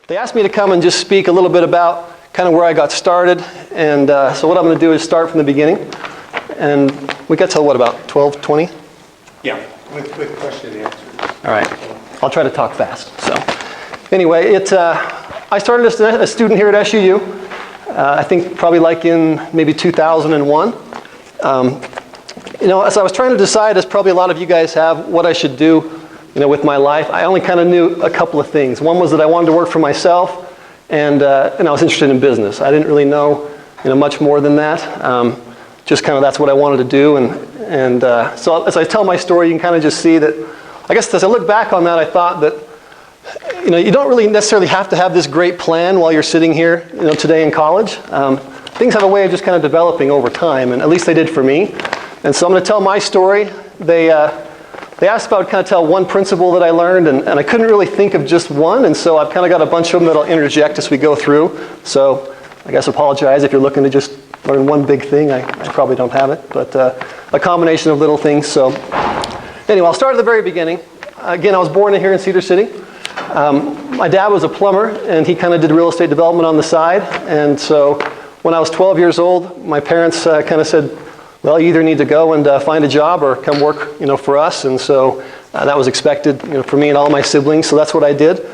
They asked me to come and just speak a little bit about kind of where I got started. And so what I'm going to do is start from the beginning. And we got till what, about 12, 20? Yeah, with question and answers. All right. I'll try to talk fast. So anyway, I started as a student here at SUU. I think probably like in maybe 2001. As I was trying to decide, as probably a lot of you guys have, what I should do with my life, I only kind of knew a couple of things. One was that I wanted to work for myself, and I was interested in business. I didn't really know much more than that. Just kind of that's what I wanted to do. And so as I tell my story, you can kind of just see that, I guess as I look back on that, I thought that you don't really necessarily have to have this great plan while you're sitting here today in college. Things have a way of just kind of developing over time, and at least they did for me. And so I'm going to tell my story. They asked if I would kind of tell one principle that I learned, and I couldn't really think of just one, and so I've kind of got a bunch of them that I'll interject as we go through. So I guess apologize if you're looking to just learn one big thing. I probably don't have it, but a combination of little things. So anyway, I'll start at the very beginning. Again, I was born here in Cedar City. My dad was a plumber, and he kind of did real estate development on the side. And so when I was 12 years old, my parents kind of said, well, you either need to go and find a job or come work, for us. And so that was expected, for me and all my siblings. So that's what I did.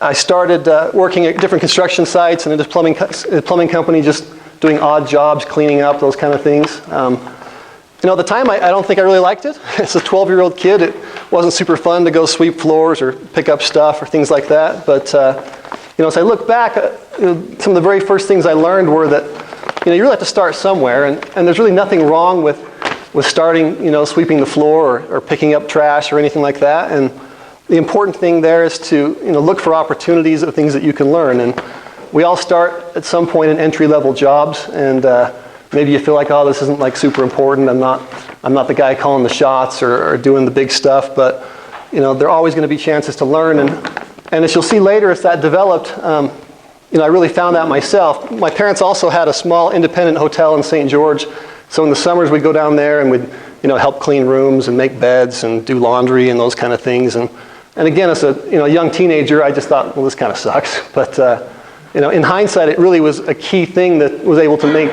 I started working at different construction sites and in this plumbing company, just doing odd jobs, cleaning up, those kind of things. At the time, I don't think I really liked it. As a 12-year-old kid, it wasn't super fun to go sweep floors or pick up stuff or things like that. But as I look back, some of the very first things I learned were that you really have to start somewhere, and there's really nothing wrong with starting, sweeping the floor or picking up trash or anything like that. And the important thing there is to, look for opportunities of things that you can learn. And we all start at some point in entry-level jobs, and maybe you feel like, oh, this isn't like super important. I'm not the guy calling the shots or doing the big stuff. But there are always going to be chances to learn. And as you'll see later, as that developed, I really found that myself. My parents also had a small independent hotel in St. George. So in the summers, we'd go down there and we'd, help clean rooms and make beds and do laundry and those kind of things. And again, as a young teenager, I just thought, well, this kind of sucks. But in hindsight, it really was a key thing that was able to make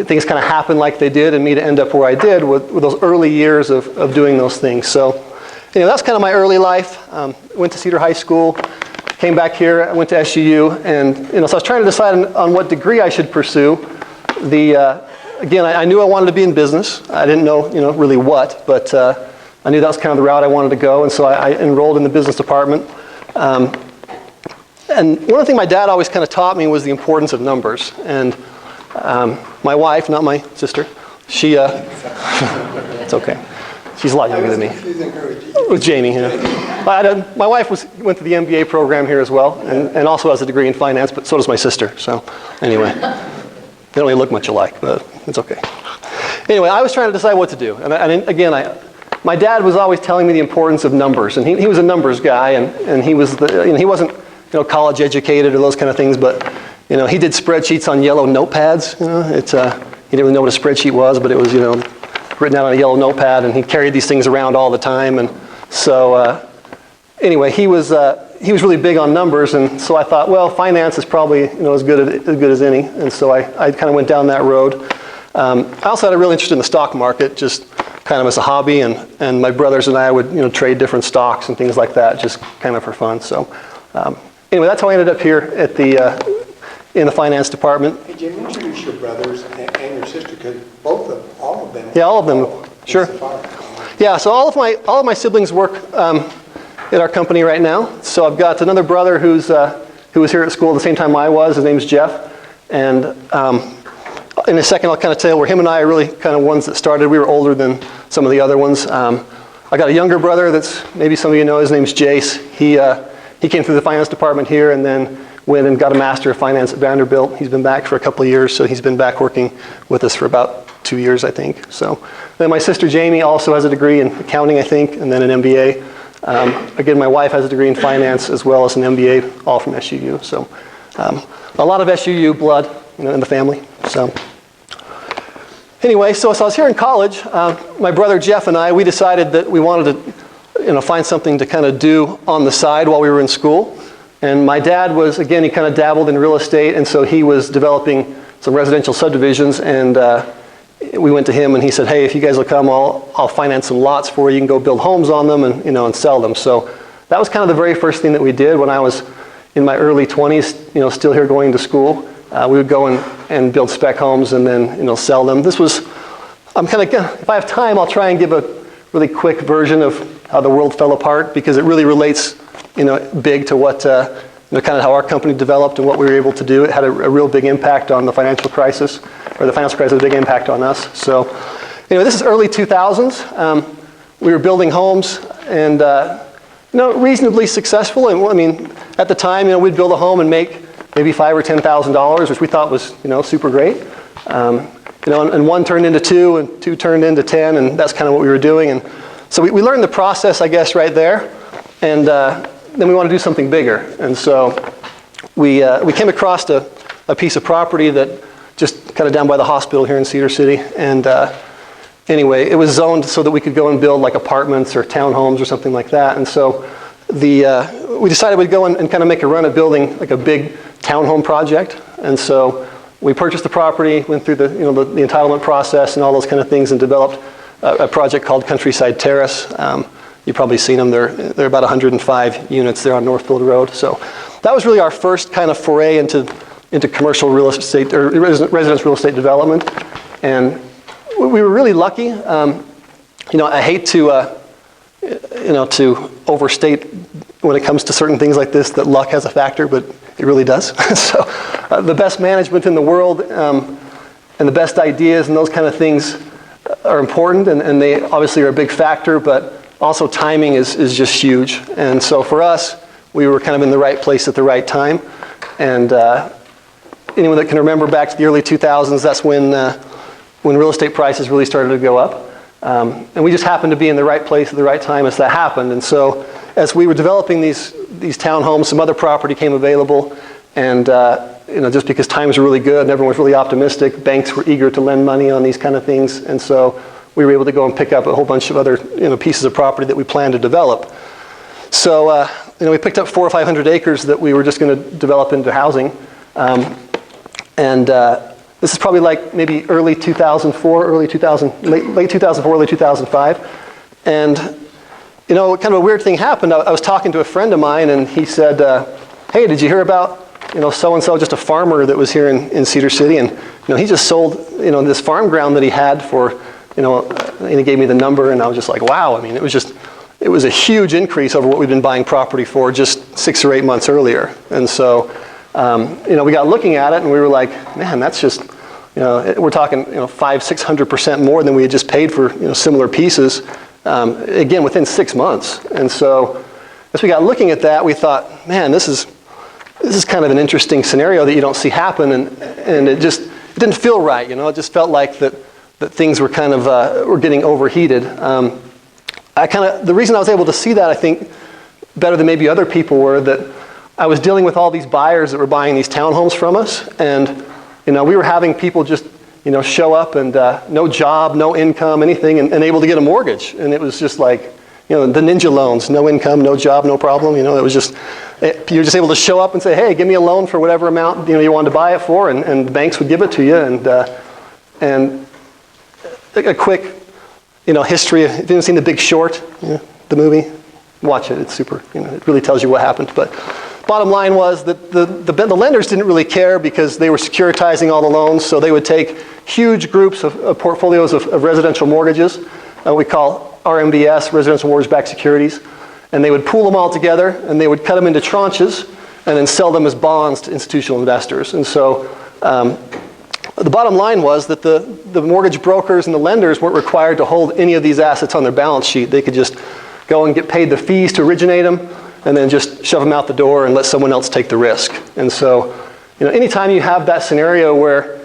things kind of happen like they did and me to end up where I did with those early years of doing those things. So that's kind of my early life. Went to Cedar High School. Came back here, I went to SUU, and so I was trying to decide on what degree I should pursue. Again, I knew I wanted to be in business. I didn't know, really what, but I knew that was kind of the route I wanted to go, and so I enrolled in the business department. And one of the things my dad always kind of taught me was the importance of numbers. And my wife, not my sister, she, it's okay. She's a lot younger than me. With Jamie, my wife went to the MBA program here as well, and also has a degree in finance, but so does my sister. So anyway, they don't really look much alike, but it's okay. Anyway, I was trying to decide what to do. And again, my dad was always telling me the importance of numbers, and he was a numbers guy, and he was he wasn't college educated or those kind of things, but he did spreadsheets on yellow notepads. He didn't really know what a spreadsheet was, but it was written out on a yellow notepad, and he carried these things around all the time. And so anyway, he was really big on numbers, and so I thought, well, finance is probably as good as any, and so I kind of went down that road. I also had a real interest in the stock market, just kind of as a hobby, and my brothers and I would trade different stocks and things like that, just kind of for fun. So anyway, that's how I ended up here at in the finance department. Hey, Jim, introduce your brothers and your sister, because all of them. Yeah, all of them. Sure. Yeah, so all of my siblings work at our company right now. So I've got another brother who was here at school at the same time I was. His name's Jeff, and in a second I'll kind of tell you where him and I are really kind of ones that started. We were older than some of the other ones. I got a younger brother that's maybe some of you know. His name's Jace. He came through the finance department here, and then went and got a Master of Finance at Vanderbilt. He's been back for a couple of years, so he's been back working with us for about 2 years, I think. So then my sister Jamie also has a degree in accounting, I think, and then an MBA. Again, my wife has a degree in finance as well as an MBA, all from SUU. So a lot of SUU blood, in the family. So anyway, so I was here in college. My brother Jeff and we decided that we wanted to, find something to kind of do on the side while we were in school. And my dad was, again, he kind of dabbled in real estate, and so he was developing some residential subdivisions, and we went to him and he said, hey, if you guys will come, I'll finance some lots for you. You can go build homes on them and, and sell them. So that was kind of the very first thing that we did when I was in my early 20s, still here going to school. We would go and build spec homes and then, sell them. This was, if I have time, I'll try and give a really quick version of how the world fell apart, because it really relates, big to what, kind of how our company developed and what we were able to do. It had a real big impact on the financial crisis, or the financial crisis had a big impact on us. So, this is early 2000s. We were building homes and, reasonably successful. And at the time, we'd build a home and make maybe $5,000 or $10,000, which we thought was, super great. And one turned into two, and two turned into 10, and that's kind of what we were doing. And so we learned the process, I guess, right there. And then we want to do something bigger. And so we came across a piece of property that just kind of down by the hospital here in Cedar City. And anyway, it was zoned so that we could go and build like apartments or townhomes or something like that. And so we decided we'd go and kind of make a run at building like a big townhome project. And so we purchased the property, went through the entitlement process and all those kind of things, and developed a project called Countryside Terrace. You've probably seen them. They're about 105 units there on Northfield Road. So that was really our first kind of foray into commercial real estate, or residential real estate development. And we were really lucky. I hate to overstate when it comes to certain things like this that luck has a factor, but it really does. So the best management in the world and the best ideas and those kind of things are important, and they obviously are a big factor, but also timing is just huge. And so for us, we were kind of in the right place at the right time. And anyone that can remember back to the early 2000s, that's when real estate prices really started to go up. And we just happened to be in the right place at the right time as that happened. And so as we were developing these townhomes, some other property came available. And just because times were really good and everyone was really optimistic, banks were eager to lend money on these kind of things. And so we were able to go and pick up a whole bunch of other pieces of property that we planned to develop. So we picked up 400 or 500 acres that we were just going to develop into housing. This is probably like maybe early 2004, late 2004, early 2005. And kind of a weird thing happened. I was talking to a friend of mine, and he said, hey, did you hear about so-and-so, just a farmer that was here in Cedar City, and he just sold this farm ground that he had for, and he gave me the number, and I was just like, wow. It was a huge increase over what we'd been buying property for just 6 or 8 months earlier. And so we got looking at it, and we were like, man, that's just, we're talking 500-600% more than we had just paid for similar pieces, again within 6 months. And so as we got looking at that, we thought, man, this is kind of an interesting scenario that you don't see happen, and it didn't feel right. It just felt like that things were kind of were getting overheated. The reason I was able to see that, I think, better than maybe other people were, that I was dealing with all these buyers that were buying these townhomes from us, and we were having people just show up and no job, no income, anything, and able to get a mortgage. And it was just like the ninja loans, no income, no job, no problem. It was just you're just able to show up and say, hey, give me a loan for whatever amount you wanted to buy it for, and the banks would give it to you. And a quick history. If you haven't seen The Big Short, the movie, watch it. It's super. It really tells you what happened. But bottom line was that the lenders didn't really care, because they were securitizing all the loans. So they would take huge groups of portfolios of residential mortgages, we call RMBS, residential mortgage-backed securities, and they would pool them all together, and they would cut them into tranches, and then sell them as bonds to institutional investors. And so the bottom line was that the mortgage brokers and the lenders weren't required to hold any of these assets on their balance sheet. They could just go and get paid the fees to originate them, and then just shove them out the door and let someone else take the risk. And so, anytime you have that scenario where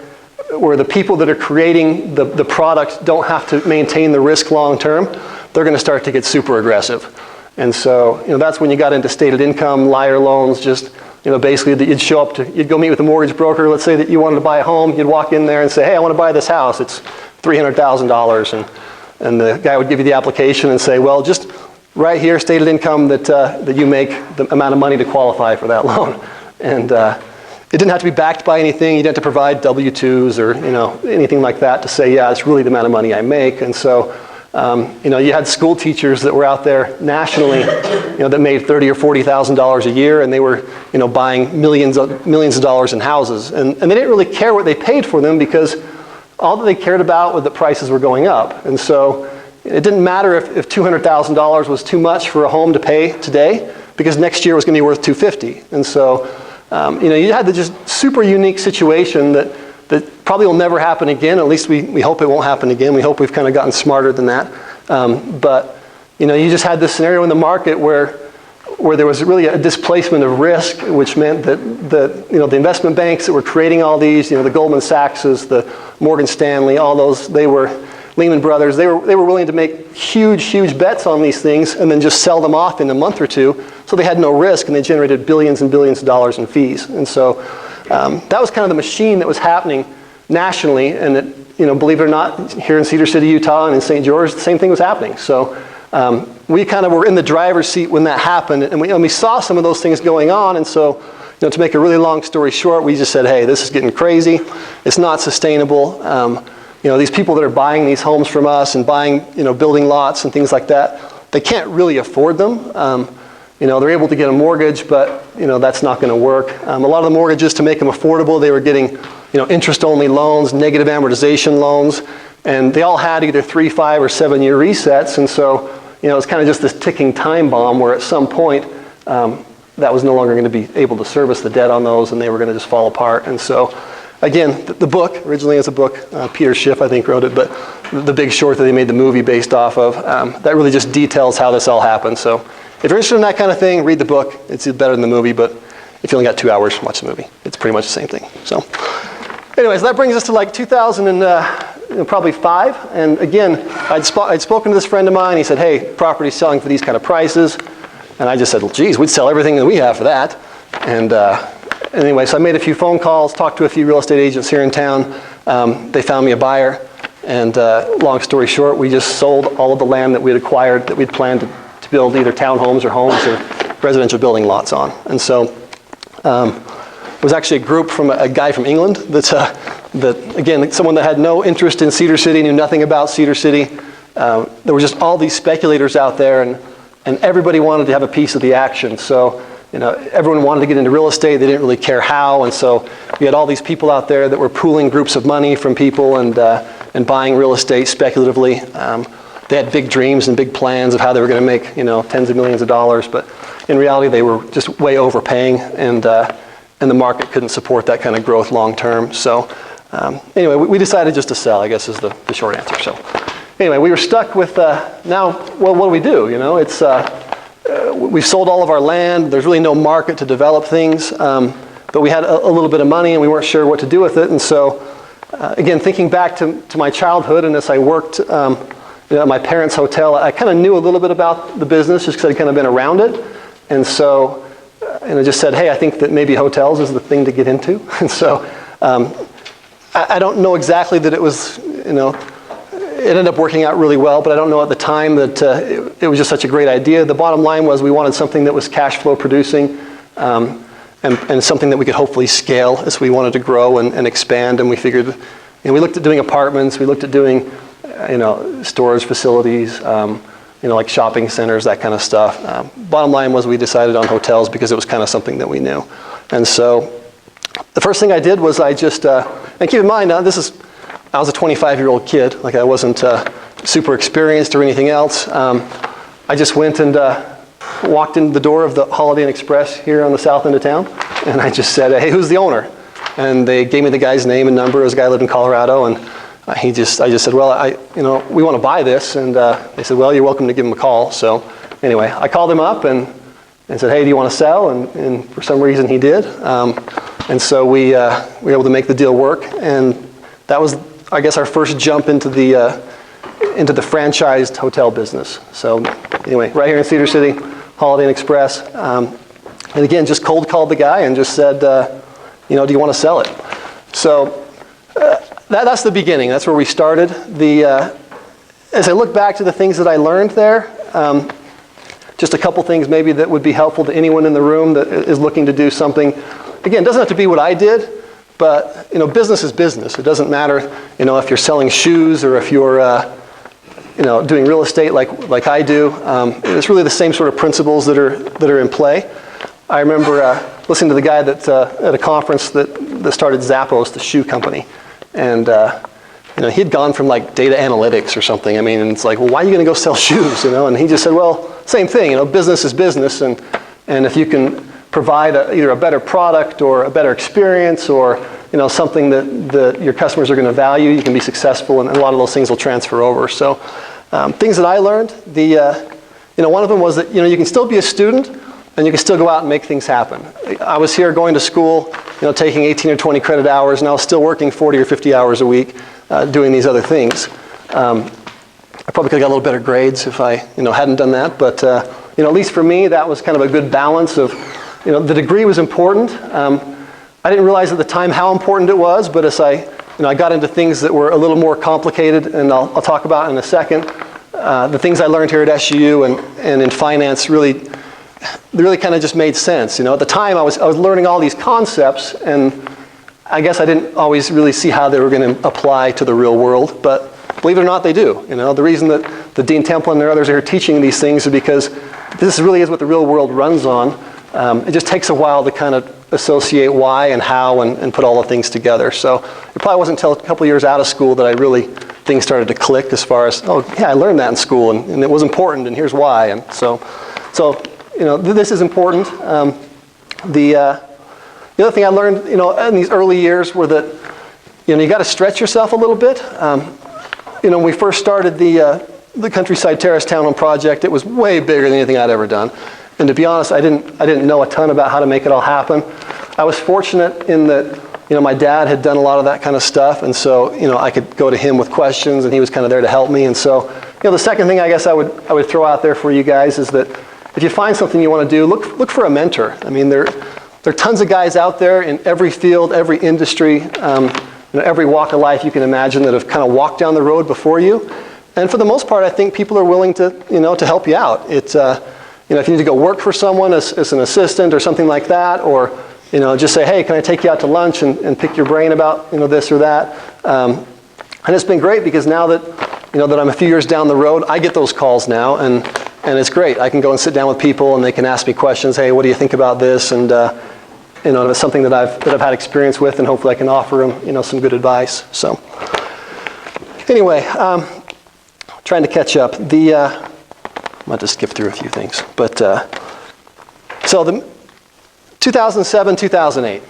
the people that are creating the product don't have to maintain the risk long term, they're going to start to get super aggressive. And so, that's when you got into stated income, liar loans, just basically that you'd go meet with a mortgage broker. Let's say that you wanted to buy a home. You'd walk in there and say, hey, I want to buy this house. It's $300,000. And the guy would give you the application and say, well, just right here, stated income that you make, the amount of money to qualify for that loan. And it didn't have to be backed by anything. You didn't have to provide W-2s or anything like that to say, yeah, it's really the amount of money I make. And so you had school teachers that were out there nationally, that made $30,000 or $40,000 a year, and they were, buying millions of dollars in houses, and they didn't really care what they paid for them because all that they cared about was that prices were going up, and so it didn't matter if $200,000 was too much for a home to pay today, because next year was going to be worth $250,000, and so you had the just super unique situation that probably will never happen again. At least we hope it won't happen again. We hope we've kind of gotten smarter than that. But you just had this scenario in the market where there was really a displacement of risk, which meant that the investment banks that were creating all these, the Goldman Sachses, the Morgan Stanley, all those, they were Lehman Brothers. They were willing to make huge bets on these things and then just sell them off in a month or two. So they had no risk, and they generated billions and billions of dollars in fees. And so that was kind of the machine that was happening nationally, and that, believe it or not, here in Cedar City, Utah, and in St. George, the same thing was happening. So we kind of were in the driver's seat when that happened, and we saw some of those things going on. And so, to make a really long story short, we just said, hey, this is getting crazy. It's not sustainable. These people that are buying these homes from us and buying, building lots and things like that, they can't really afford them. They're able to get a mortgage, but that's not going to work. A lot of the mortgages, to make them affordable, they were getting interest-only loans, negative amortization loans, and they all had either 3, 5, or 7-year resets. And so it's kind of just this ticking time bomb where at some point that was no longer going to be able to service the debt on those, and they were going to just fall apart. And so again, the book originally is a book, Peter Schiff I think wrote it, but The Big Short that they made the movie based off of, that really just details how this all happened. So if you're interested in that kind of thing, read the book. It's better than the movie, but if you only got 2 hours, watch the movie. It's pretty much the same thing. So anyways, that brings us to like 2000 and probably 5. And again, I'd spoken to this friend of mine. He said, hey, property's selling for these kind of prices. And I just said, well, geez, we'd sell everything that we have for that. And anyway, so I made a few phone calls, talked to a few real estate agents here in town. They found me a buyer. And long story short, we just sold all of the land that we had acquired that we'd planned to build either townhomes or homes or residential building lots on. And so it was actually a group from a guy from England that again, someone that had no interest in Cedar City, knew nothing about Cedar City. There were just all these speculators out there, and everybody wanted to have a piece of the action. So everyone wanted to get into real estate. They didn't really care how. And so we had all these people out there that were pooling groups of money from people and buying real estate speculatively. They had big dreams and big plans of how they were going to make tens of millions of dollars, but in reality they were just way overpaying, and the market couldn't support that kind of growth long term. So anyway, we decided just to sell, I guess, is the short answer. So anyway, we were stuck with now. Well, what do we do? We've sold all of our land. There's really no market to develop things, but we had a little bit of money, and we weren't sure what to do with it. And so again, thinking back to my childhood, and as I worked at my parents' hotel, I kind of knew a little bit about the business just because I'd kind of been around it. And so I just said, hey, I think that maybe hotels is the thing to get into. And so I don't know exactly that it was, it ended up working out really well, but I don't know at the time that it was just such a great idea. The bottom line was we wanted something that was cash flow producing, and something that we could hopefully scale as we wanted to grow and expand. And we figured, we looked at doing apartments, we looked at doing storage facilities, like shopping centers, that kind of stuff. Bottom line was we decided on hotels because it was kind of something that we knew. And so the first thing I did was I just, and keep in mind, I was a 25-year-old kid, like I wasn't super experienced or anything else. I just went and walked in the door of the Holiday Inn Express here on the south end of town, and I just said, hey, who's the owner? And they gave me the guy's name and number. It was a guy who lived in Colorado, and I just said, well, we want to buy this, and they said, well, you're welcome to give him a call. So anyway, I called him up and said, hey, do you want to sell? And for some reason he did. And so we were able to make the deal work, and that was, I guess, our first jump into the franchised hotel business. So anyway, right here in Cedar City, Holiday Inn Express, and again, just cold called the guy and just said, do you want to sell it? So that's the beginning. That's where we started. As I look back to the things that I learned there, just a couple things maybe that would be helpful to anyone in the room that is looking to do something. Again, it doesn't have to be what I did, but business is business. It doesn't matter if you're selling shoes or if you're doing real estate like I do. It's really the same sort of principles that are in play. I remember listening to the guy that at a conference that started Zappos, the shoe company, and he'd gone from like data analytics or something. I mean, and it's like, well, why are you going to go sell shoes? And he just said, well, same thing. Business is business, and if you can provide either a better product or a better experience or something that your customers are going to value, you can be successful, and a lot of those things will transfer over. So things that I learned, one of them was that you can still be a student and you can still go out and make things happen. I was here going to school, taking 18 or 20 credit hours, and I was still working 40 or 50 hours a week doing these other things. I probably could have got a little better grades if I hadn't done that, but at least for me that was kind of a good balance of the degree was important. I didn't realize at the time how important it was, but as I got into things that were a little more complicated, and I'll talk about in a second, the things I learned here at SUU and in finance really kind of just made sense. At the time I was learning all these concepts, and I guess I didn't always really see how they were going to apply to the real world, but believe it or not, they do. The reason that the Dean Temple and others are here teaching these things is because this really is what the real world runs on. It just takes a while to kind of associate why and how and put all the things together. So it probably wasn't until a couple years out of school that things started to click as far as, oh yeah, I learned that in school and it was important and here's why. And so this is important. The other thing I learned in these early years were that you got to stretch yourself a little bit. When we first started the Countryside Terrace Townhome project, it was way bigger than anything I'd ever done. And to be honest, I didn't know a ton about how to make it all happen. I was fortunate in that my dad had done a lot of that kind of stuff, and so I could go to him with questions, and he was kind of there to help me. And so the second thing I guess I would throw out there for you guys is that if you find something you want to do, look for a mentor. I mean, there are tons of guys out there in every field, every industry, every walk of life you can imagine that have kind of walked down the road before you. And for the most part, I think people are willing to to help you out. It's if you need to go work for someone as an assistant or something like that, or just say, hey, can I take you out to lunch and pick your brain about this or that? And it's been great because now that that I'm a few years down the road, I get those calls now, and it's great. I can go and sit down with people, and they can ask me questions. Hey, what do you think about this? And it's something that I've had experience with, and hopefully I can offer them some good advice. So anyway, trying to catch up. I might just skip through a few things, but so the 2007, 2008,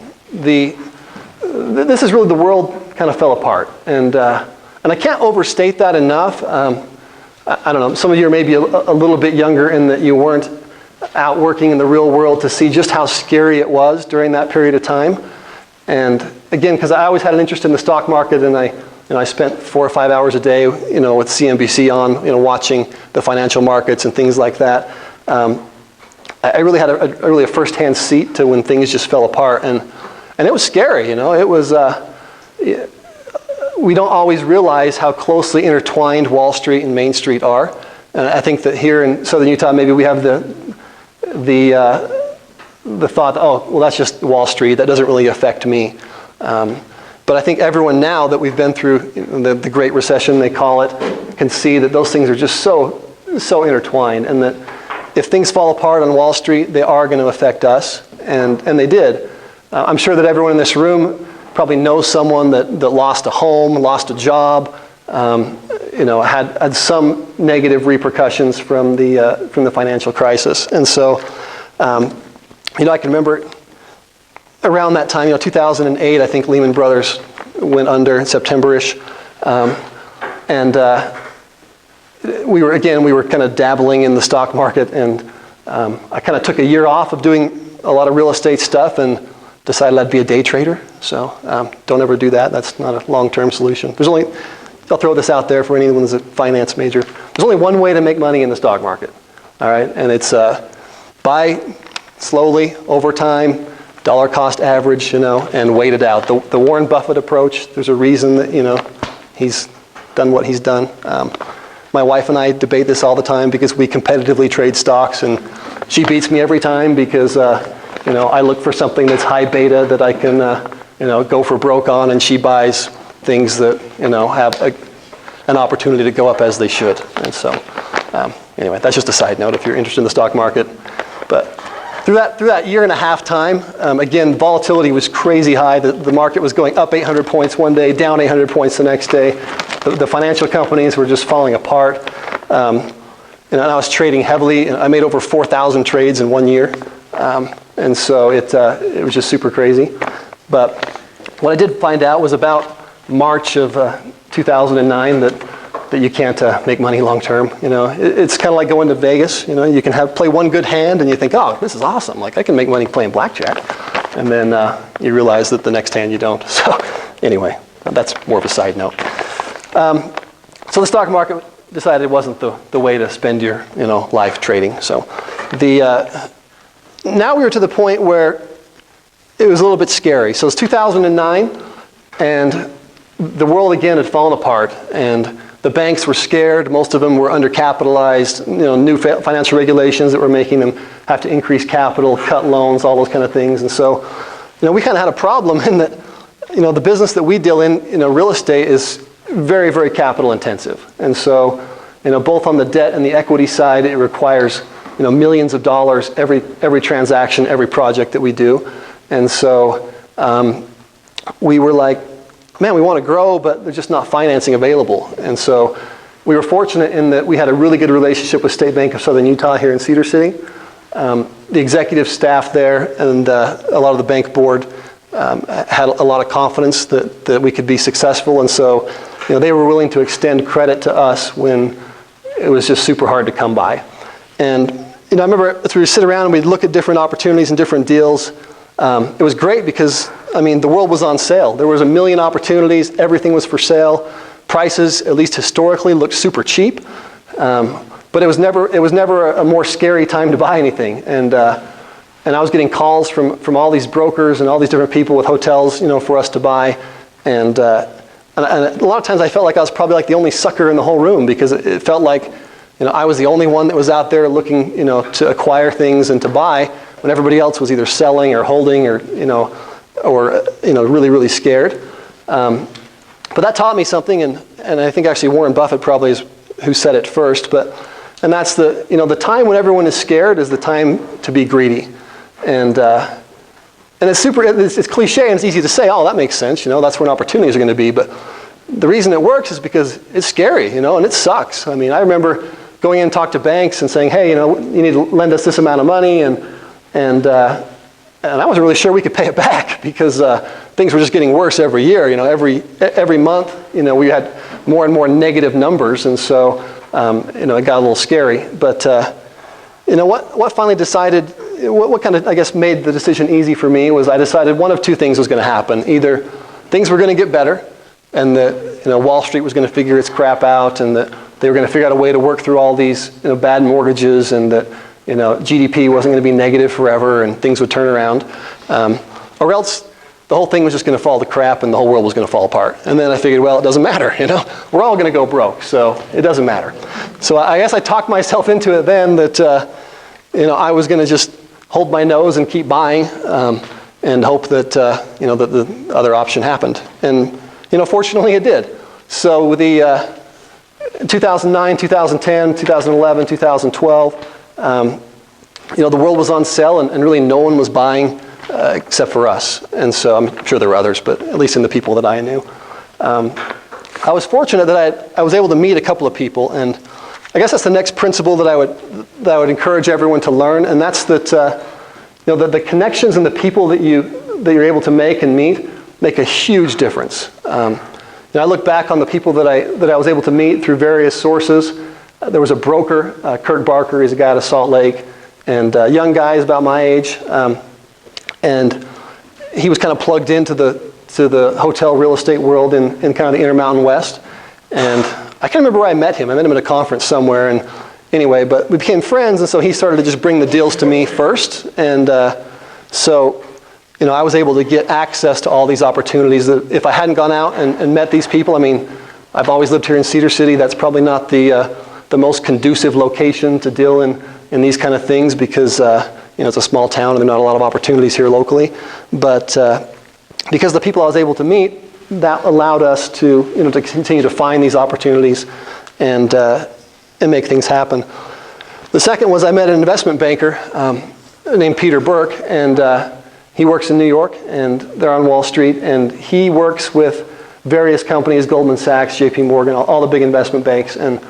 this is really the world kind of fell apart, and I can't overstate that enough. I don't know. Some of you are maybe a little bit younger in that you weren't out working in the real world to see just how scary it was during that period of time. And again, because I always had an interest in the stock market, and I spent 4 or 5 hours a day, with CNBC on, watching the financial markets and things like that. I really had a first-hand seat to when things just fell apart, and it was scary. It was. We don't always realize how closely intertwined Wall Street and Main Street are. And I think that here in Southern Utah, maybe we have the thought, oh, well, that's just Wall Street. That doesn't really affect me. But I think everyone now that we've been through the Great Recession, they call it, can see that those things are just so intertwined, and that if things fall apart on Wall Street, they are going to affect us, and they did. I'm sure that everyone in this room probably knows someone that lost a home, lost a job, had some negative repercussions from the financial crisis. And so, I can remember around that time, 2008, I think Lehman Brothers went under in September-ish, and we were kind of dabbling in the stock market, and I kind of took a year off of doing a lot of real estate stuff and decided I'd be a day trader. So don't ever do that. That's not a long-term solution. I'll throw this out there for anyone who's a finance major. There's only one way to make money in the stock market, all right? And it's buy slowly over time, dollar cost average, and wait it out. The Warren Buffett approach, there's a reason that, he's done what he's done. My wife and I debate this all the time because we competitively trade stocks, and she beats me every time because I look for something that's high beta that I can go for broke on, and she buys things that have an opportunity to go up as they should. And so anyway, that's just a side note if you're interested in the stock market. But through that year and a half time, again, volatility was crazy high. The market was going up 800 points one day, down 800 points the next day. The financial companies were just falling apart. And I was trading heavily. And I made over 4,000 trades in 1 year. And so it was just super crazy. But what I did find out was about March of 2009 that you can't make money long term. It's kind of like going to Vegas. You can play one good hand and you think, oh, this is awesome. Like I can make money playing blackjack, and then you realize that the next hand you don't. So anyway, that's more of a side note. So the stock market decided it wasn't the way to spend your life trading. So now we were to the point where it was a little bit scary. So it's 2009, and the world again had fallen apart, and the banks were scared. Most of them were undercapitalized. New financial regulations that were making them have to increase capital, cut loans, all those kind of things. And so, we kind of had a problem in that, the business that we deal in, real estate is very, very capital intensive. And so, both on the debt and the equity side, it requires, millions of dollars every transaction, every project that we do. And so, we were like, man, we want to grow, but there's just not financing available. And so we were fortunate in that we had a really good relationship with State Bank of Southern Utah here in Cedar City. The executive staff there and a lot of the bank board had a lot of confidence that we could be successful. And so they were willing to extend credit to us when it was just super hard to come by. And I remember as we would sit around and we'd look at different opportunities and different deals. It was great because the world was on sale. There was a million opportunities. Everything was for sale. Prices, at least historically, looked super cheap. But it was never a more scary time to buy anything. And I was getting calls from all these brokers and all these different people with hotels, for us to buy. And a lot of times I felt like I was probably like the only sucker in the whole room because it felt like I was the only one that was out there looking to acquire things and to buy when everybody else was either selling or holding or really, really scared. But that taught me something, and I think actually Warren Buffett probably is who said it first. And that's the time when everyone is scared is the time to be greedy, and it's cliche and it's easy to say, oh, that makes sense. That's when opportunities are going to be. But the reason it works is because it's scary, and it sucks. I remember going in and talk to banks and saying, hey, you need to lend us this amount of money, and I wasn't really sure we could pay it back because things were just getting worse every year. Every month, we had more and more negative numbers, and so it got a little scary. But what finally decided, what kind of made the decision easy for me was I decided one of two things was going to happen. Either things were going to get better, and that Wall Street was going to figure its crap out, and that they were going to figure out a way to work through all these bad mortgages, and that GDP wasn't going to be negative forever and things would turn around, or else the whole thing was just going to fall to crap and the whole world was going to fall apart. And then I figured, well, it doesn't matter, we're all going to go broke, so it doesn't matter. So I guess I talked myself into it then that I was going to just hold my nose and keep buying and hope that that the other option happened. And fortunately it did. So the 2009, 2010, 2011, 2012. The world was on sale and really no one was buying except for us. And so I'm sure there were others, but at least in the people that I knew. I was fortunate that I was able to meet a couple of people, and I guess that's the next principle that I would encourage everyone to learn, and that's that the connections and the people that you're able to make and meet make a huge difference. I look back on the people that I was able to meet through various sources. There was a broker, Kirk Barker, he's a guy out of Salt Lake, and young guy, he's about my age, and he was kind of plugged into the hotel real estate world in kind of the Intermountain West, and I can't remember where I met him. I met him at a conference somewhere, and anyway, but we became friends, and so he started to just bring the deals to me first, and so I was able to get access to all these opportunities that if I hadn't gone out and met these people, I've always lived here in Cedar City. That's probably not the most conducive location to deal in these kind of things because it's a small town and there are not a lot of opportunities here locally. But because the people I was able to meet, that allowed us to to continue to find these opportunities and make things happen. The second was I met an investment banker named Peter Burke, and he works in New York, and they're on Wall Street, and he works with various companies, Goldman Sachs, JP Morgan, all the big investment banks, and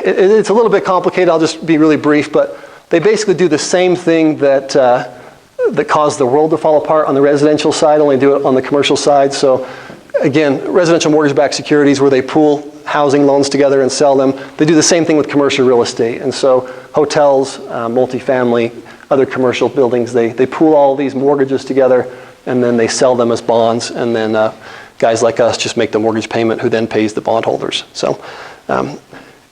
it's a little bit complicated. I'll just be really brief, but they basically do the same thing that caused the world to fall apart on the residential side, only do it on the commercial side. So again, residential mortgage-backed securities where they pool housing loans together and sell them. They do the same thing with commercial real estate. And so hotels, multifamily, other commercial buildings, they pool all these mortgages together and then they sell them as bonds. And then guys like us just make the mortgage payment who then pays the bondholders. So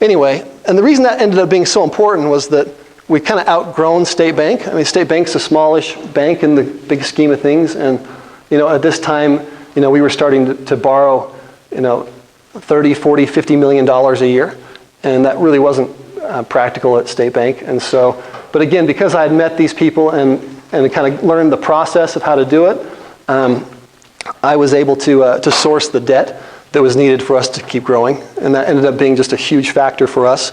anyway, and the reason that ended up being so important was that we kind of outgrown State Bank. I mean, State Bank's a smallish bank in the big scheme of things. And at this time, we were starting to borrow, $30, $40, $50 million a year. And that really wasn't practical at State Bank. And so, but again, because I had met these people and kind of learned the process of how to do it, I was able to source the debt that was needed for us to keep growing. And that ended up being just a huge factor for us.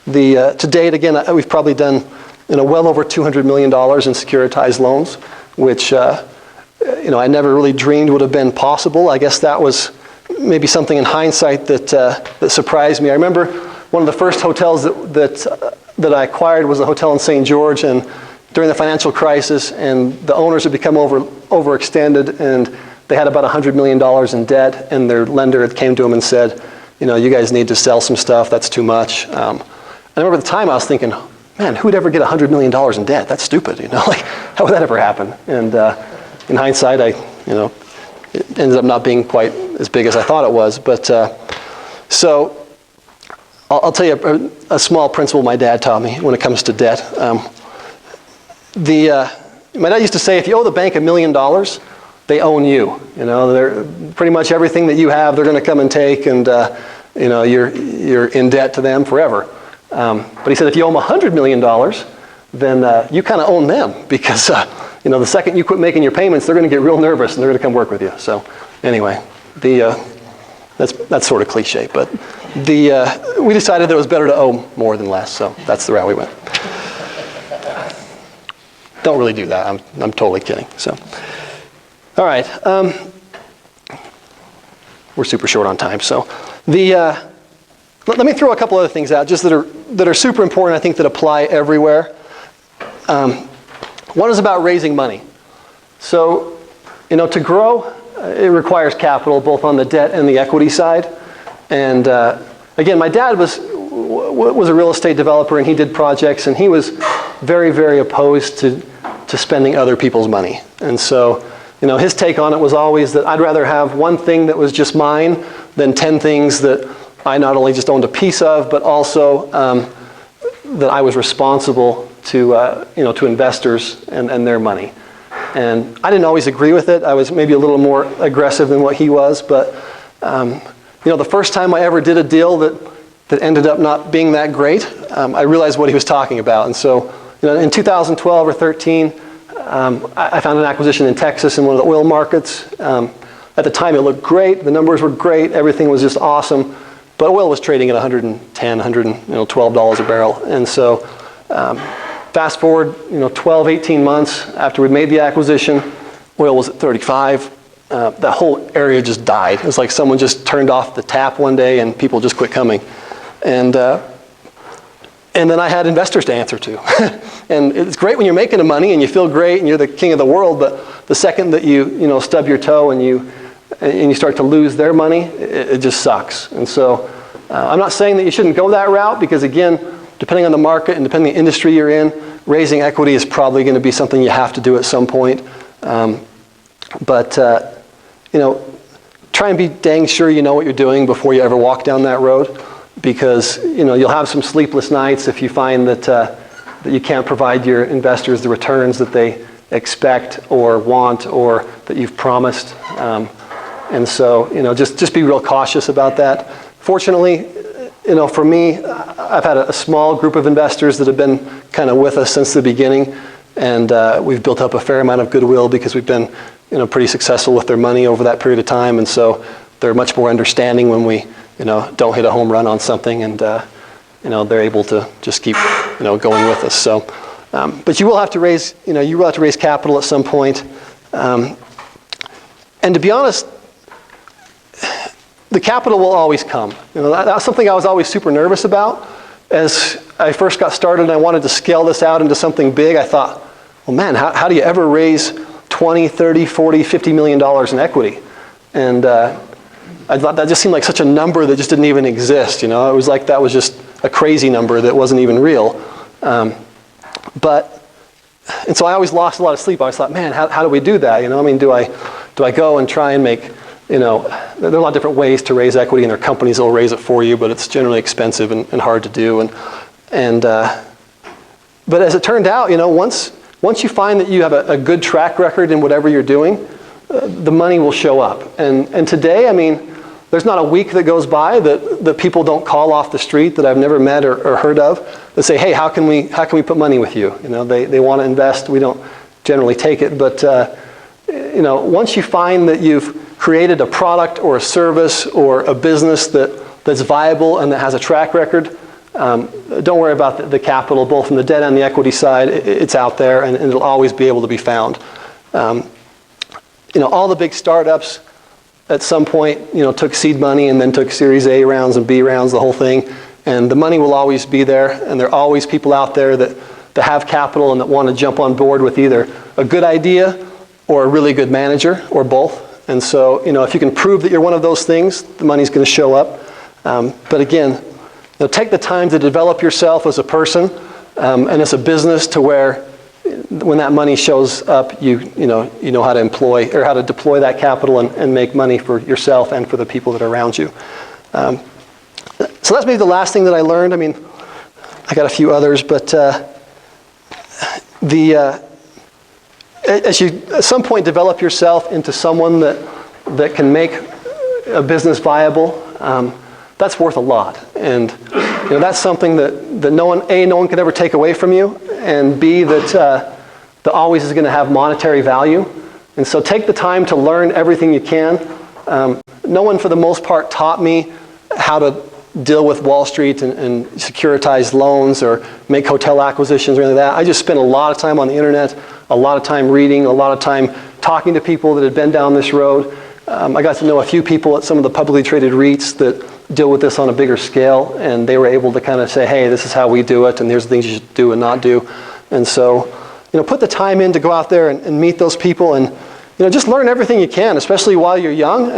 To date, again, we've probably done well over $200 million in securitized loans, which I never really dreamed would have been possible. I guess that was maybe something in hindsight that surprised me. I remember one of the first hotels that I acquired was a hotel in St. George, and during the financial crisis, and the owners had become overextended, and they had about $100 million in debt, and their lender came to them and said, you guys need to sell some stuff. That's too much. I remember at the time I was thinking, man, who'd ever get $100 million in debt? That's stupid, like how would that ever happen? And in hindsight, it ended up not being quite as big as I thought it was. But so I'll tell you a small principle my dad taught me when it comes to debt. My dad used to say, if you owe the bank $1 million, they own you. They're pretty much everything that you have, they're going to come and take, and you're in debt to them forever. But he said, if you owe them $100 million, then you kind of own them because the second you quit making your payments, they're going to get real nervous and they're going to come work with you. So anyway, that's sort of cliche, but we decided that it was better to owe more than less, so that's the route we went. Don't really do that. I'm totally kidding. So, all right, we're super short on time. So let me throw a couple other things out, just that are super important, I think, that apply everywhere. One is about raising money. So, to grow, it requires capital, both on the debt and the equity side. And again, my dad was a real estate developer, and he did projects, and he was very, very opposed to spending other people's money. And so, his take on it was always that I'd rather have one thing that was just mine than 10 things that I not only just owned a piece of, but also that I was responsible to investors and their monend And I didn't always agree with it. I was maybe a little more aggressive than what he was. But the first time I ever did a deal that ended up not being that great, I realized what he was talking about. And so in 2012 or 13, I found an acquisition in Texas in one of the oil markets. At the time, it looked great. The numbers were great. Everything was just awesome. But oil was trading at $110, $112 a barrel. And so fast forward, 12, 18 months after we made the acquisition, oil was at 35. The whole area just died. It was like someone just turned off the tap one day and people just quit coming. And then I had investors to answer to. And it's great when you're making the money and you feel great and you're the king of the world, but the second that you stub your toe and you start to lose their money, it just sucks. And so I'm not saying that you shouldn't go that route, because again, depending on the market and depending on the industry you're in, raising equity is probably going to be something you have to do at some point. But try and be dang sure you know what you're doing before you ever walk down that road, because you'll have some sleepless nights if you find that you can't provide your investors the returns that they expect or want or that you've promised. And so, just be real cautious about that. Fortunately, for me, I've had a small group of investors that have been kind of with us since the beginning, and we've built up a fair amount of goodwill because we've been, pretty successful with their money over that period of time, and so they're much more understanding when we, don't hit a home run on something, and they're able to just keep, going with us. So, but you will have to raise, capital at some point, and to be honest, the capital will always come. That's something I was always super nervous about. As I first got started and I wanted to scale this out into something big, I thought, well, man, how do you ever raise 20, 30, 40, $50 million in equity? And I thought that just seemed like such a number that just didn't even exist. It was like that was just a crazy number that wasn't even real. And so I always lost a lot of sleep. I always thought, man, how do we do that? Do I go and try and make, there are a lot of different ways to raise equity, and there are companies that will raise it for you, but it's generally expensive and hard to do. But as it turned out, once you find that you have a good track record in whatever you're doing, the money will show up. And today, there's not a week that goes by that people don't call off the street that I've never met or heard of that say, hey, how can we put money with you? They want to invest. We don't generally take it, but once you find that you've created a product or a service or a business that's viable and that has a track record, don't worry about the capital, both from the debt and the equity side. It's out there, and it'll always be able to be found. All the big startups at some point, took seed money and then took Series A rounds and B rounds, the whole thing. And the money will always be there, and there are always people out there that have capital and that want to jump on board with either a good idea or a really good manager, or both. And so, if you can prove that you're one of those things, the money's going to show up. But again, take the time to develop yourself as a person and as a business to where when that money shows up, you know how to employ or how to deploy that capital and make money for yourself and for the people that are around you. So that's maybe the last thing that I learned. I got a few others, but as you at some point develop yourself into someone that can make a business viable, that's worth a lot. And that's something that no one can ever take away from you, and B, that always is going to have monetary value. And so take the time to learn everything you can. No one, for the most part, taught me how to deal with Wall Street and securitize loans or make hotel acquisitions or anything like that. I just spent a lot of time on the internet, a lot of time reading, a lot of time talking to people that had been down this road. I got to know a few people at some of the publicly traded REITs that deal with this on a bigger scale, and they were able to kind of say, hey, this is how we do it, and here's the things you should do and not do. And so, put the time in to go out there and meet those people, and just learn everything you can, especially while you're young.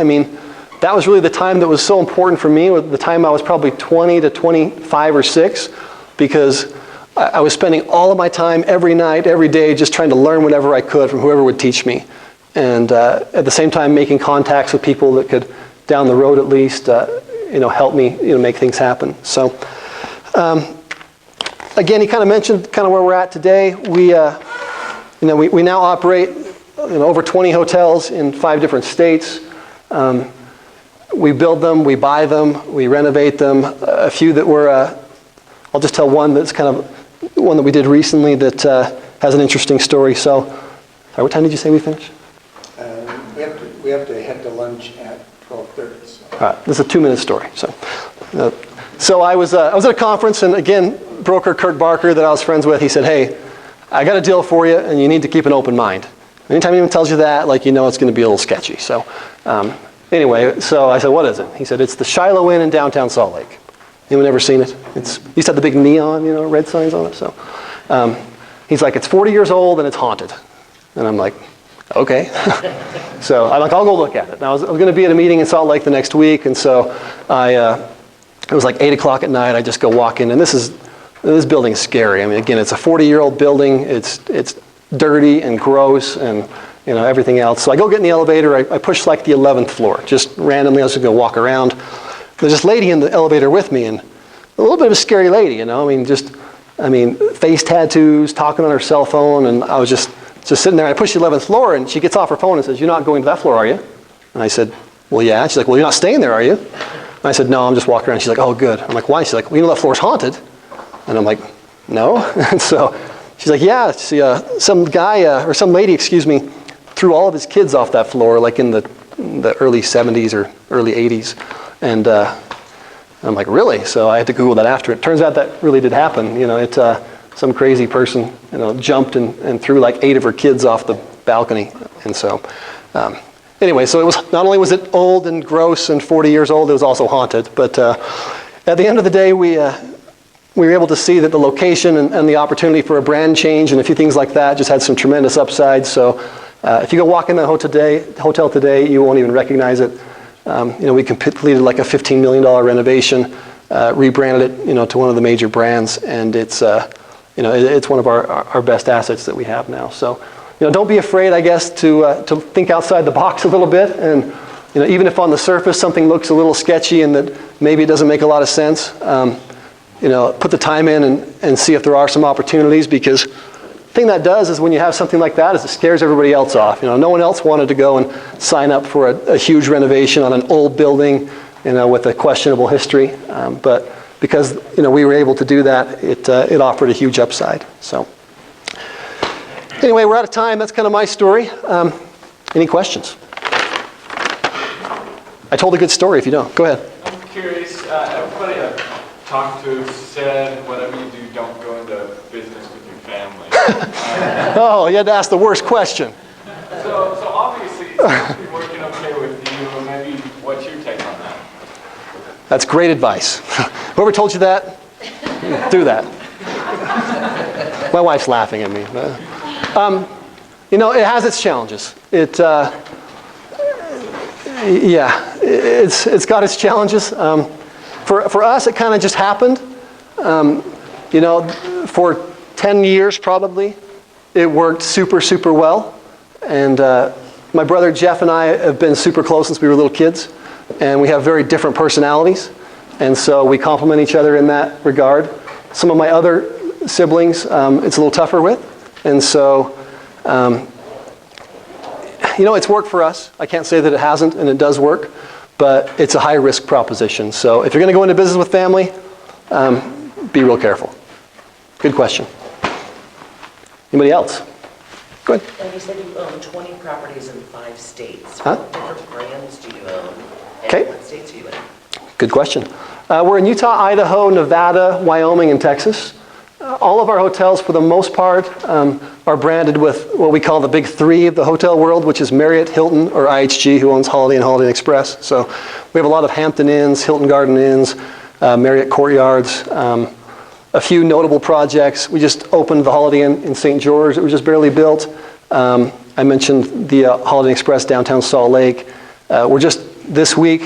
That was really the time that was so important for me, the time I was probably 20 to 25 or 6, because I was spending all of my time every night, every day, just trying to learn whatever I could from whoever would teach me. And at the same time, making contacts with people that could, down the road at least, help me, make things happen. So, again, he kind of mentioned kind of where we're at today. We now operate over 20 hotels in 5 different states. We build them, we buy them, we renovate them. A few that were, I'll just tell one that's kind of one that we did recently that has an interesting story. So, sorry, what time did you say we finish? We have to head to lunch at 12:30. So. All right, this is a 2-minute story. So I was at a conference, and again, broker Kirk Barker that I was friends with, he said, hey, I got a deal for you, and you need to keep an open mind. Anytime anyone tells you that, it's going to be a little sketchy. So anyway, so I said, what is it? He said, it's the Shiloh Inn in downtown Salt Lake. Anyone ever seen it? It used to have the big neon, red signs on it. So he's like, it's 40 years old and it's haunted. And I'm like, okay. So I'm like, I'll go look at it. And I was going to be at a meeting in Salt Lake the next week, and so it was like 8 o'clock at night. I just go walk in, and this building's scary. Again, it's a 40-year-old building. It's dirty and gross and everything else. So I go get in the elevator. I push the 11th floor, just randomly. I was just going to walk around. There's this lady in the elevator with me, and a little bit of a scary lady, face tattoos, talking on her cell phone, and I was just sitting there. I push the 11th floor, and she gets off her phone and says, "You're not going to that floor, are you?" And I said, well, yeah. She's like, well, you're not staying there, are you? And I said, no, I'm just walking around. She's like, oh, good. I'm like, why? She's like, well, you know that floor's haunted. And I'm like, no. And so she's like, yeah, see, some guy, or some lady, excuse me, threw all of his kids off that floor, like in the early 70s or early 80s. And I'm like, really? So I had to Google that after. It turns out that really did happen. You know, it some crazy person, you know, jumped and threw like 8 of her kids off the balcony. And so, anyway, so it was, not only was it old and gross and 40 years old, it was also haunted. But at the end of the day, we were able to see that the location and the opportunity for a brand change and a few things like that just had some tremendous upside. So if you go walk in that hotel today, you won't even recognize it. You know, we completed like a $15 million renovation, rebranded it, you know, to one of the major brands, and it's you know, it's one of our best assets that we have now. So, you know, don't be afraid, I guess, to think outside the box a little bit, and you know, even if on the surface something looks a little sketchy and that maybe it doesn't make a lot of sense, you know, put the time in and see if there are some opportunities, because the thing that does is when you have something like that is it scares everybody else off. You know, no one else wanted to go and sign up for a huge renovation on an old building, you know, with a questionable history. But because, you know, we were able to do that, it offered a huge upside. So anyway, we're out of time. That's kind of my story. Any questions? I told a good story. If you don't, go ahead. I'm curious. Everybody I've talked to said whatever you do, don't go into business with your family. Oh, you had to ask the worst question. So obviously it seems to be working okay with you. Maybe what's your take on that? That's great advice. Whoever told you that, do that. My wife's laughing at me. You know, it has its challenges. Yeah, it's got its challenges. For us, it kind of just happened. You know, for 10 years probably, it worked super, super well. And my brother Jeff and I have been super close since we were little kids. And we have very different personalities. And so we complement each other in that regard. Some of my other siblings, it's a little tougher with. And so, you know, it's worked for us. I can't say that it hasn't, and it does work. But it's a high-risk proposition. So if you're going to go into business with family, be real careful. Good question. Anybody else? Go ahead. And you said you own 20 properties in 5 states. Huh? What different brands do you own? Okay. And what states are you in? Good question. We're in Utah, Idaho, Nevada, Wyoming, and Texas. All of our hotels, for the most part, are branded with what we call the big 3 of the hotel world, which is Marriott, Hilton, or IHG, who owns Holiday Inn, Holiday Inn Express. So we have a lot of Hampton Inns, Hilton Garden Inns, Marriott Courtyards, a few notable projects. We just opened the Holiday Inn in St. George. It was just barely built. I mentioned the Holiday Inn Express downtown Salt Lake. We're just this week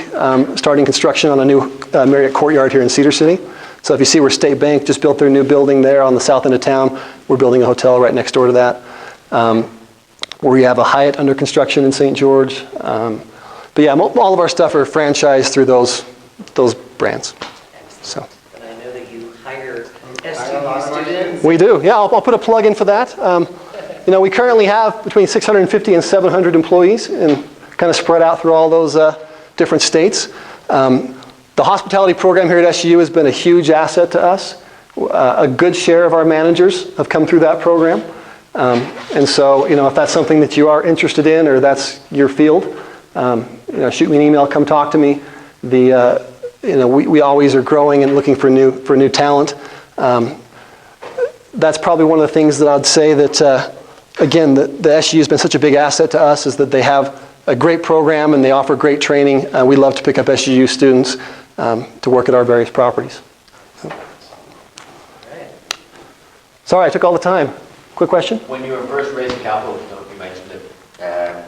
starting construction on a new Marriott Courtyard here in Cedar City. So if you see where State Bank just built their new building there on the south end of town, we're building a hotel right next door to that. We have a Hyatt under construction in St. George. But yeah, all of our stuff are franchised through those brands. So. And I know that you hire SUU students. We do. Yeah, I'll put a plug in for that. You know, we currently have between 650 and 700 employees, and kind of spread out through all those different states. The hospitality program here at SUU has been a huge asset to us. A good share of our managers have come through that program. And so, you know, if that's something that you are interested in or that's your field, you know, shoot me an email, come talk to me. You know, we always are growing and looking for new talent. That's probably one of the things that I'd say that, again, the SUU has been such a big asset to us, is that they have a great program and they offer great training. We love to pick up SUU students to work at our various properties. Right. Sorry, I took all the time. Quick question? When you were first raising capital, you mentioned it,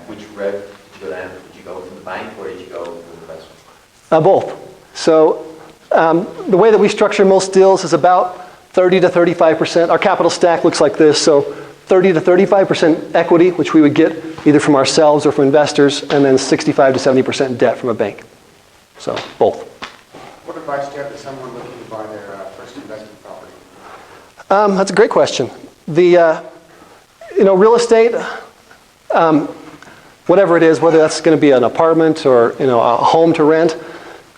which route did you go down? Did you go from the bank or did you go from the investment? Both. So the way that we structure most deals is about 30 to 35%. Our capital stack looks like this. So 30 to 35% equity, which we would get either from ourselves or from investors, and then 65 to 70% debt from a bank. So both. What advice do you have to someone looking to buy their first investment property? That's a great question. You know, real estate, whatever it is, whether that's going to be an apartment or a home to rent.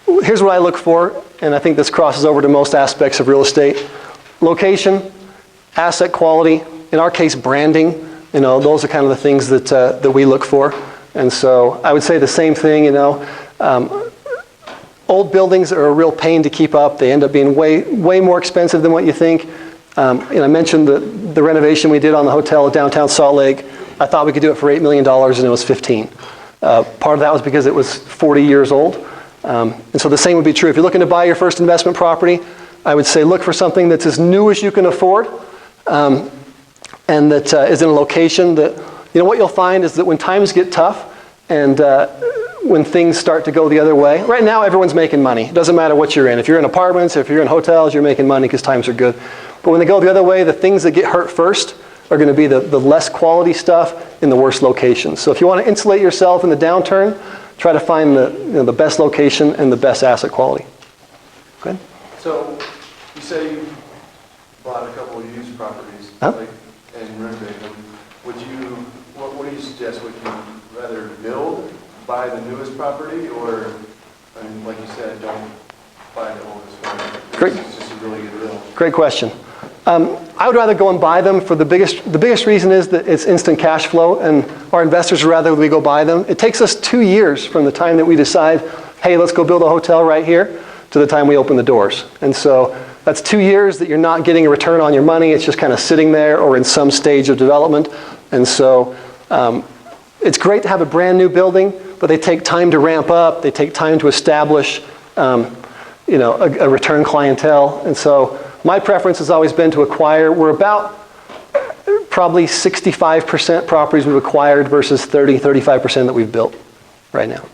Here's what I look for, and I think this crosses over to most aspects of real estate. Location, asset quality, in our case branding, those are kind of the things that we look for. And so I would say the same thing, old buildings are a real pain to keep up. They end up being way more expensive than what you think. I mentioned the renovation we did on the hotel at downtown Salt Lake. I thought we could do it for $8 million and it was 15. Part of that was because it was 40 years old. And so the same would be true. If you're looking to buy your first investment property, I would say look for something that's as new as you can afford, and that is in a location that, what you'll find is that when times get tough and when things start to go the other way, right now everyone's making money. It doesn't matter what you're in. If you're in apartments, if you're in hotels, you're making money because times are good. But when they go the other way, the things that get hurt first are going to be the less quality stuff in the worst locations. So if you want to insulate yourself in the downturn, try to find the best location and the best asset quality. Good? So you say you bought a couple of used properties and renovated them. What do you suggest? Would you rather buy the newest property, or, like you said, don't buy the oldest one? Great. It's just a really good deal. Great question. I would rather go and buy them for the biggest reason is that it's instant cash flow, and our investors would rather we go buy them. It takes us 2 years from the time that we decide, hey, let's go build a hotel right here, to the time we open the doors. And so that's 2 years that you're not getting a return on your money. It's just kind of sitting there or in some stage of development. And so it's great to have a brand new building, but they take time to ramp up. They take time to establish a return clientele. And so my preference has always been to acquire. We're about probably 65% properties we've acquired versus 35% that we've built right now.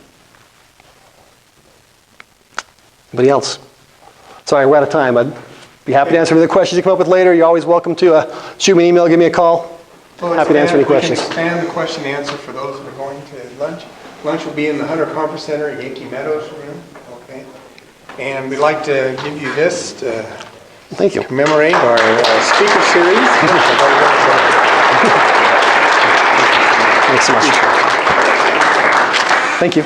Anybody else? Sorry, we're out of time. I'd be happy to answer any questions you come up with later. You're always welcome to shoot me an email, give me a call. Happy to answer any questions. We can expand the question and answer for those that are going to lunch. Lunch will be in the Hunter Conference Center in Yankee Meadows room. Okay. And we'd like to give you this to Thank you. commemorate our speaker series. Thanks so much. Thank you.